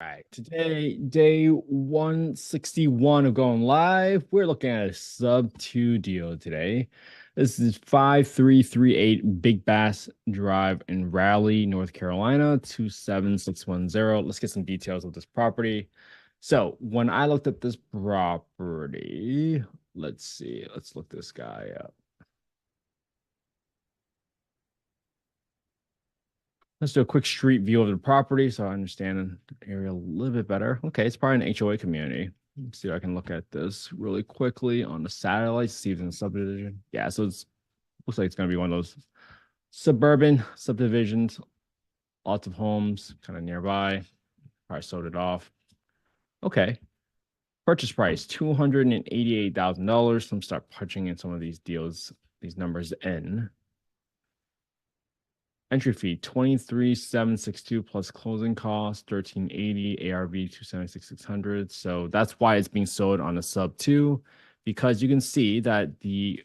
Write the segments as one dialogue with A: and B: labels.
A: All right, today, day 161 of going live. We're looking at a sub 2 deal today. This is 5338 Big Bass Drive in Raleigh, North Carolina, 27610. Let's get some details of this property. So, when I looked at this property, let's see, let's look this guy up. Let's do a quick street view of the property so I understand the area a little bit better. Okay, it's probably an HOA community. Let's see if I can look at this really quickly on the satellite, see if it's in a subdivision. Yeah, so it's looks like it's gonna be one of those suburban subdivisions, lots of homes kind of nearby. Probably sold it off. Okay. Purchase price $288,000. Let me start punching in some of these deals, these numbers in. Entry fee 23,762 plus closing costs 1380, ARV 276,600. So that's why it's being sold on a sub 2, because you can see that the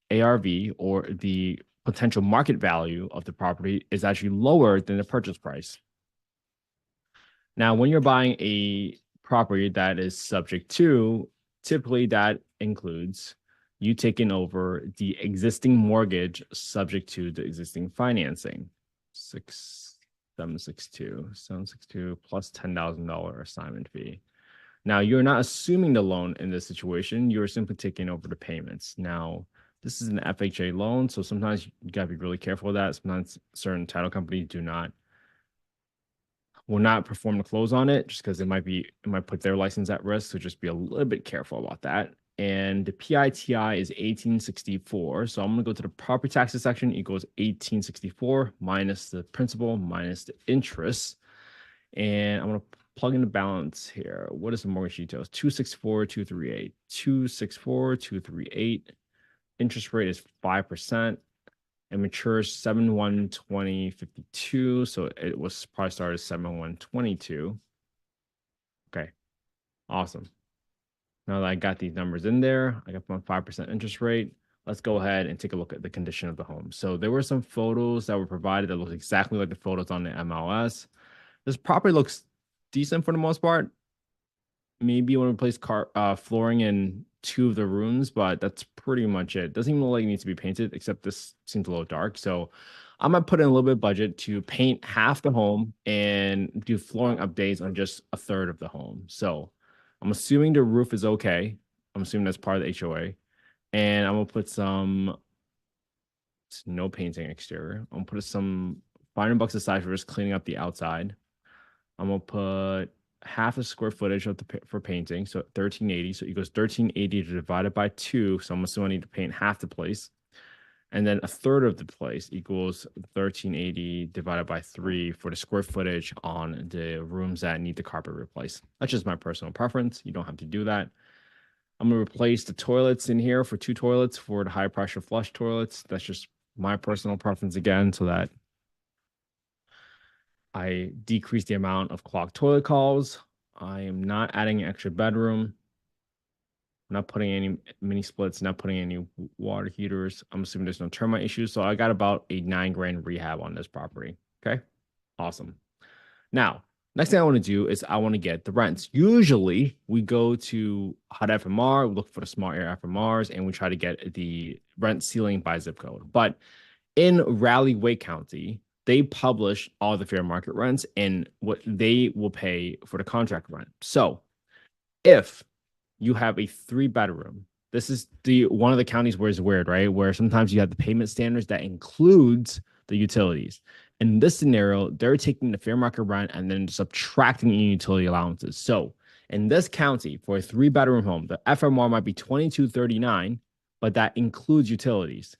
A: ARV, or the potential market value of the property, is actually lower than the purchase price. Now, when you're buying a property that is subject to, typically that includes you taking over the existing mortgage subject to the existing financing. 762 plus $10,000 assignment fee. Now, you're not assuming the loan in this situation. You're simply taking over the payments. Now, this is an FHA loan, so sometimes you got to be really careful with that. Sometimes certain title companies will not perform the close on it just because it might put their license at risk. So just be a little bit careful about that. And the PITI is 1864. So I'm gonna go to the property taxes section. It goes 1864 minus the principal minus the interest. And I'm gonna plug in the balance here. What is the mortgage details? 264,238. 264,238. Interest rate is 5%. It matures 7/1/2052. So it was probably started 7/1/22. Okay, awesome. Now that I got these numbers in there, I got my 5% interest rate. Let's go ahead and take a look at the condition of the home. So there were some photos that were provided that look exactly like the photos on the MLS. This property looks decent for the most part. Maybe you want to replace flooring in two of the rooms, but that's pretty much it. Doesn't even look like it needs to be painted, except this seems a little dark. So I'm gonna put in a little bit of budget to paint half the home and do flooring updates on just a third of the home. So I'm assuming the roof is okay. I'm assuming that's part of the HOA. And I'm gonna put no painting exterior. I'm gonna put some $500 aside for just cleaning up the outside. I'm gonna put half the square footage for painting, so 1380. So it goes 1380 divided by 2. So I'm assuming I need to paint half the place. And then a third of the place equals 1380 divided by 3 for the square footage on the rooms that need the carpet replaced. That's just my personal preference. You don't have to do that. I'm going to replace the toilets in here for 2 toilets for the high pressure flush toilets. That's just my personal preference again, so that I decrease the amount of clogged toilet calls. I am not adding an extra bedroom. I'm not putting any mini splits, not putting any water heaters. I'm assuming there's no termite issues. So I got about a 9 grand rehab on this property. Okay. Awesome. Now, next thing I want to do is I want to get the rents. Usually we go to HUD FMR, we look for the small area FMRs, and we try to get the rent ceiling by zip code. But in Raleigh Wake County, they publish all the fair market rents and what they will pay for the contract rent. So if you have a 3 bedroom, this is the one of the counties where it's weird, right? Where sometimes you have the payment standards that includes the utilities. In this scenario, they're taking the fair market rent and then subtracting any utility allowances. So in this county, for a 3 bedroom home, the FMR might be 2239, but that includes utilities.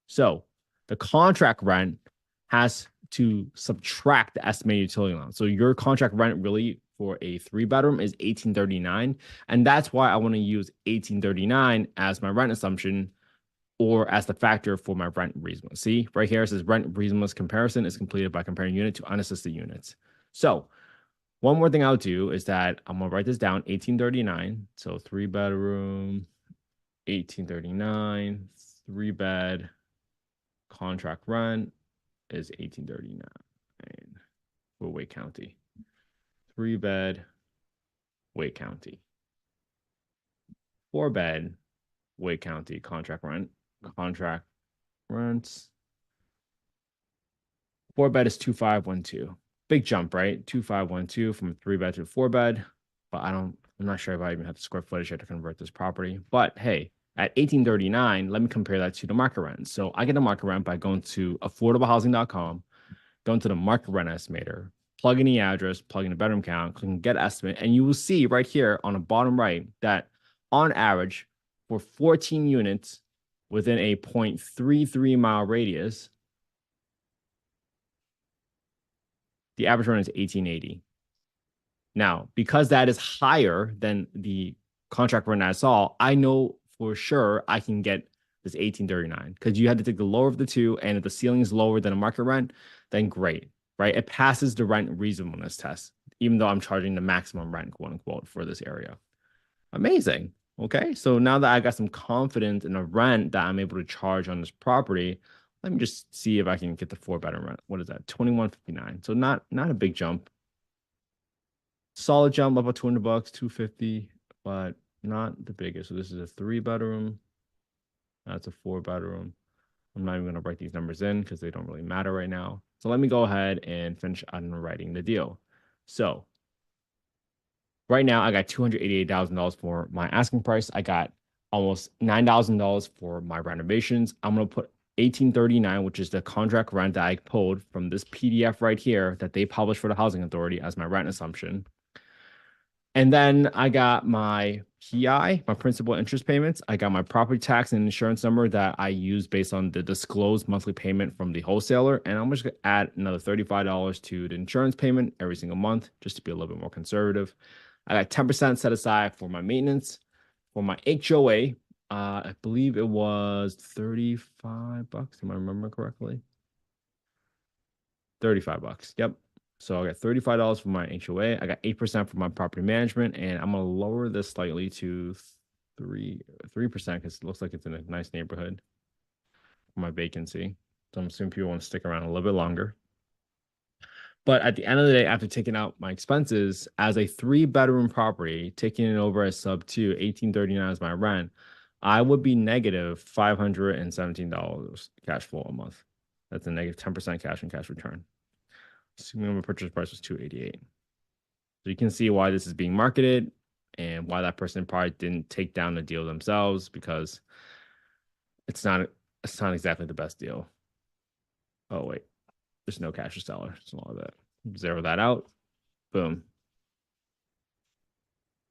A: So the contract rent has to subtract the estimated utility allowance. So your contract rent really for a 3 bedroom is 1839. And that's why I want to use 1839 as my rent assumption, or as the factor for my rent reasonableness. See, right here it says rent reasonableness comparison is completed by comparing unit to unassisted units. So one more thing I'll do is that I'm gonna write this down, 1839. So 3 bedroom, 1839, 3 bed, contract rent is 1839 for Wake County. 3-bed, Wake County. 4-bed, Wake County, contract rents. 4-bed is 2512. Big jump, right? 2512 from 3-bed to 4-bed. But I'm not sure if I even have the square footage here to convert this property. But hey, at 1839, let me compare that to the market rent. So I get the market rent by going to affordablehousing.com, going to the market rent estimator, plug in the address, plug in the bedroom count, clicking get estimate, and you will see right here on the bottom right that on average for 14 units within a 0.33-mile radius, the average rent is 1880. Now, because that is higher than the contract rent I saw, I know for sure I can get this 1839 because you had to take the lower of the two, and if the ceiling is lower than a market rent, then great, right? It passes the rent reasonableness test, even though I'm charging the maximum rent, quote unquote, for this area. Amazing. Okay, so now that I got some confidence in a rent that I'm able to charge on this property, let me just see if I can get the 4-bedroom rent. What is that? $21.59. So not a big jump. Solid jump up at $200, $250, but not the biggest. So this is a 3-bedroom. That's a 4-bedroom. I'm not even going to write these numbers in because they don't really matter right now. So let me go ahead and finish underwriting the deal. So right now I got $288,000 for my asking price. I got almost $9,000 for my renovations. I'm going to put $1839, which is the contract rent that I pulled from this PDF right here that they published for the Housing Authority as my rent assumption. And then I got my PI, my principal interest payments. I got my property tax and insurance number that I use based on the disclosed monthly payment from the wholesaler. And I'm just going to add another $35 to the insurance payment every single month, just to be a little bit more conservative. I got 10% set aside for my maintenance. For my HOA, I believe it was $35, if I remember correctly. $35. Yep. So I got $35 for my HOA. I got 8% for my property management, and I'm gonna lower this slightly to 3% because it looks like it's in a nice neighborhood for my vacancy. So I'm assuming people want to stick around a little bit longer. But at the end of the day, after taking out my expenses, as a 3-bedroom property, taking it over as sub 2, $1839 as my rent, I would be negative $517 cash flow a month. That's a negative 10% cash and cash return. Assuming my purchase price was $288. So you can see why this is being marketed and why that person probably didn't take down the deal themselves, because it's not exactly the best deal. Oh wait, there's no cash to seller. So all of that. Zero that out. Boom.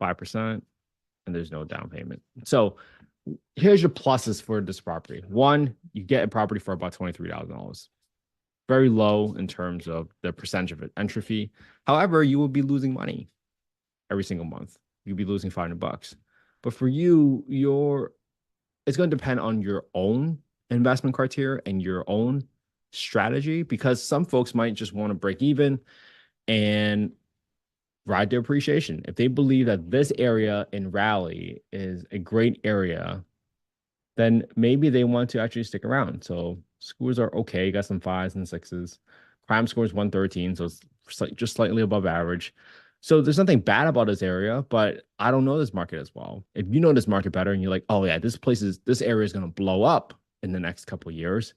A: 5%, and there's no down payment. So here's your pluses for this property. One, you get a property for about $23,000. Very low in terms of the percentage of entry fee. However, you will be losing money every single month. You'll be losing $500. But for you, it's going to depend on your own investment criteria and your own strategy, because some folks might just want to break even and ride their appreciation. If they believe that this area in Raleigh is a great area, then maybe they want to actually stick around. So scores are okay. You got some 5s and 6s. Crime score is 113, so it's just slightly above average. So there's nothing bad about this area, but I don't know this market as well. If you know this market better and you're like, oh yeah, this area is going to blow up in the next couple of years.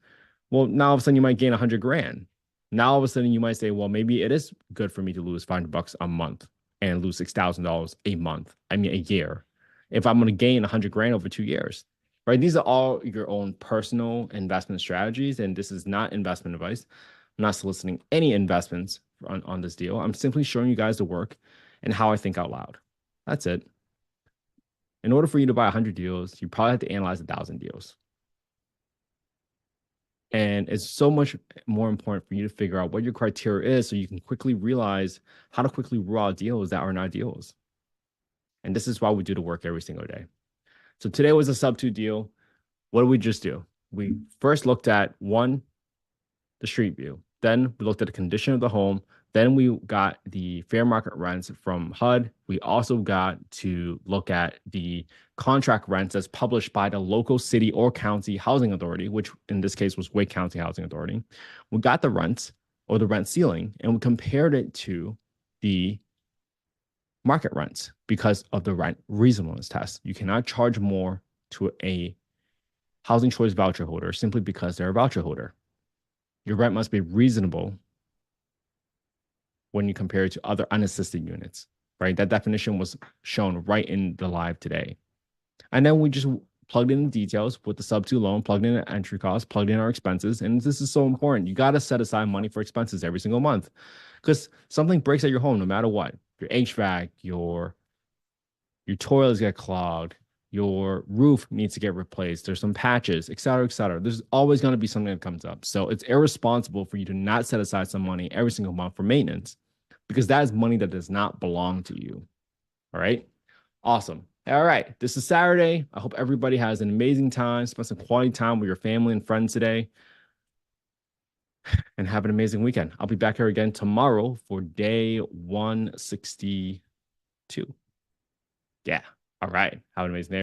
A: Well, now all of a sudden you might gain 100 grand. Now all of a sudden you might say, well, maybe it is good for me to lose $500 a month and lose $6,000 a month. I mean, a year. If I'm going to gain 100 grand over 2 years. Right? These are all your own personal investment strategies, and this is not investment advice. I'm not soliciting any investments on this deal. I'm simply showing you guys the work and how I think out loud. That's it. In order for you to buy 100 deals, you probably have to analyze 1,000 deals. And it's so much more important for you to figure out what your criteria is so you can quickly realize how to quickly rule out deals that are not deals. And this is why we do the work every single day. So today was a sub 2 deal. What did we just do? We first looked at the street view. Then we looked at the condition of the home. Then we got the fair market rents from HUD. We also got to look at the contract rents as published by the local city or county housing authority, which in this case was Wake County Housing Authority. We got the rents or the rent ceiling, and we compared it to the market rents because of the rent reasonableness test. You cannot charge more to a housing choice voucher holder simply because they're a voucher holder. Your rent must be reasonable when you compare it to other unassisted units, right? That definition was shown right in the live today. And then we just plugged in the details with the Subto loan, plugged in the entry costs, plugged in our expenses. And this is so important. You got to set aside money for expenses every single month because something breaks at your home no matter what. Your HVAC, your toilets get clogged, your roof needs to get replaced, there's some patches, et cetera, et cetera. There's always going to be something that comes up. So it's irresponsible for you to not set aside some money every single month for maintenance because that is money that does not belong to you. All right. Awesome. All right. This is Saturday. I hope everybody has an amazing time. Spend some quality time with your family and friends today and have an amazing weekend. I'll be back here again tomorrow for day 162. Yeah. All right. Have an amazing day.